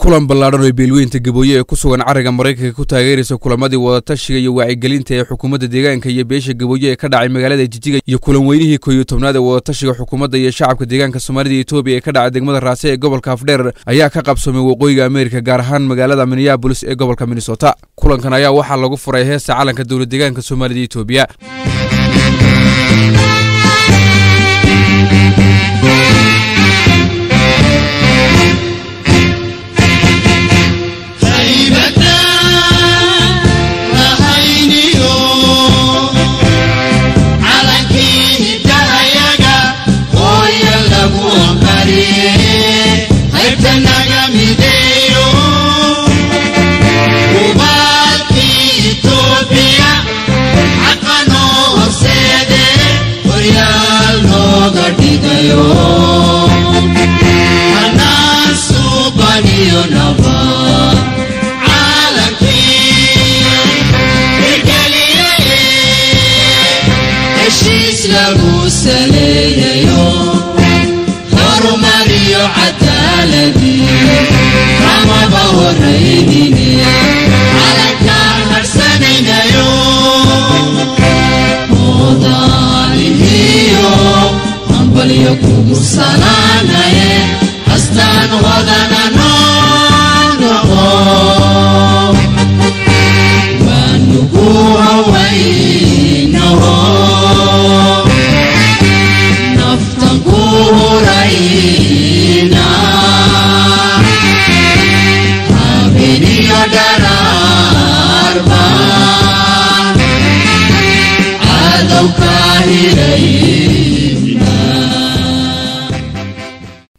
kulan ballaaran oo beelweynta Gabooye ee ku sugan cariga Mareykanka ku taageeraysa kulamadii wada tashiga iyo wacyigelinta ee xukuumadda deegaanka iyo beesha Gabooye ee ka dhacay magaalada Jijjiga iyo kulan weynihii 11aad ee wada tashiga xukuumadda iyo shacabka deegaanka Soomaalida iyo Itoobiya ee ka dhacay degmada Raase ee gobolka Afdheer ayaa ka qabsoomay waqooyiga Ameerika gaar ahaan magaalada Minneapolis ee gobolka Minnesota. Kulankan ayaa waxaa lagu furay heesta calanka dawladda deegaanka Soomaalida iyo Itoobiya.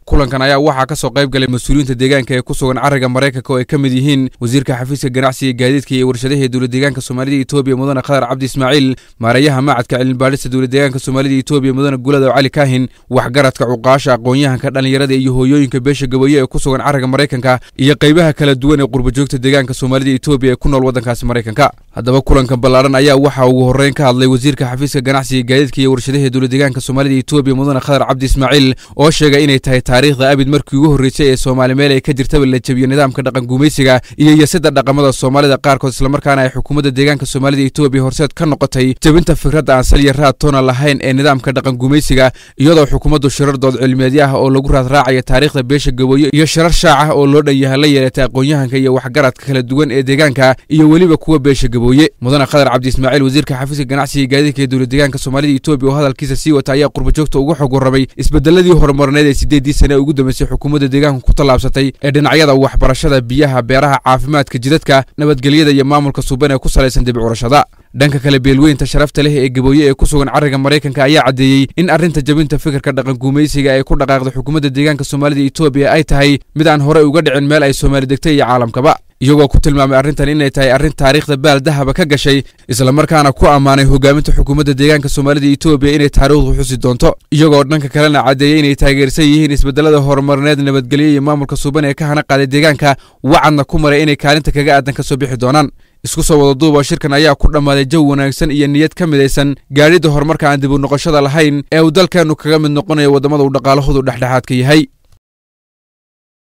kulankan ayaa waxaa ka soo qayb galay mas'uuliyiinta deegaanka ee ku sugan cariga Mareykanka oo ay kamid yihiin wasiirka xafiiska ganacsiga gaadiidka iyo warshadaha dawladda deegaanka Soomaalida iyo Itoobiya mudane Khadar Cabdi Ismaaciil maarayaha macadka cilmi baadhista dawladda deegaanka Soomaalida iyo Itoobiya mudane Gulad Cali Kaahin waxgaradka cuqaasha aqoonyahanka dhalinyarada iyo hooyooyinka beesha Gabooye ee ku sugan cariga Mareykanka iyo qaybaha kala duwan ee qurbo joogta deegaanka Soomaalida iyo Itoobiya ee ku nool wadankaas Mareykanka. haddaba kulankan ballaaran ayaa waxa ugu horeyn ka hadlay wasiirka xafiiska ganacsiga gaadiidka iyo warshadaha dawladda deegaanka Soomaalida iyo Itoobiya mudane Khadar Cabdi Ismaaciil oo sheegay inay tahay taariikhda abid markii ugu horeysay ee Soomaali meel ay ka jirtaba la jabiyo nidaamka dhaqan gumaysiga iyo yasada dhaqamada Soomaalida qaarkood isla markaana ay xukuumadda deegaanka Soomaalida iyo Itoobiya horseed ka noqotay jabinta fikradda aan sal iyo raad toona lahayn ee nidaamka dhaqan gumaysiga iyadoo xukuumaddu shirar dood cilmiyeed ah oo lagu raacay taariikhda beesha Gabooye iyo shirar shaac ah oo loo dhan yahay la yeelatay aqoonyahanka iyo waxgaradka kala duwan ee deegaanka iyo waliba kuwa beesha Gabooye. mudane Khadar Cabdi Ismaaciil wasiirka xafiiska ganacsiga gaadiidka ee dawladda deegaanka Soomaalida iyo Itoobiya oo hadalkiisa sii wata ayaa qurbo joogta ugu xog warramay isbedeladii horumarneed ee 8 sano ugu dambeysay xukuumadda deegaanka ku talaabsatay ee dhinacyada waxbarashada biyaha beeraha caafimaadka jidadka nabadgelyada iyo maamulka suuban ee ku salaysan dib u curashada. dhanka kale beelweynta sharafta leh ee Gabooye ee ku sugan cariga Mareykanka ayaa cadeeyay in arrinta jabinta fikirka dhaqan gumaysiga ay ku dhaqaaqday xukuumadda deegaanka Soomaalida iyo Itoobiya ay tahay mid aan hore uga dhicin meel ay Soomaali degtay iyo caalamkaba iyagoo ku tilmaamay arrintan inay tahay arrin taariikhda baal dahaba ka gashay isla markaana ku amaanay hogaaminta xukuumadda deegaanka Soomaalida iyo Itoobiya inay taariikhdu xusi doonto iyagoo dhanka kalena cadeeyay inay taageersan yihiin isbedelada horumarneed nabadgelyo iyo maamulka suuban ee ka hana qaaday deegaanka wacadna ku maray inay kaalinta kaga aadan ka soo bixi doonaan. isku soo wada duuba shirkan ayaa ku dhamaaday jaw wanaagsan iyo niyad ka midaysan gaadhida horumarka aan dib u noqoshada lahayn ee uu dalkeenu kaga mid noqonayo wadamada uu dhaqaalahoodu dhexdhexaadka yahay.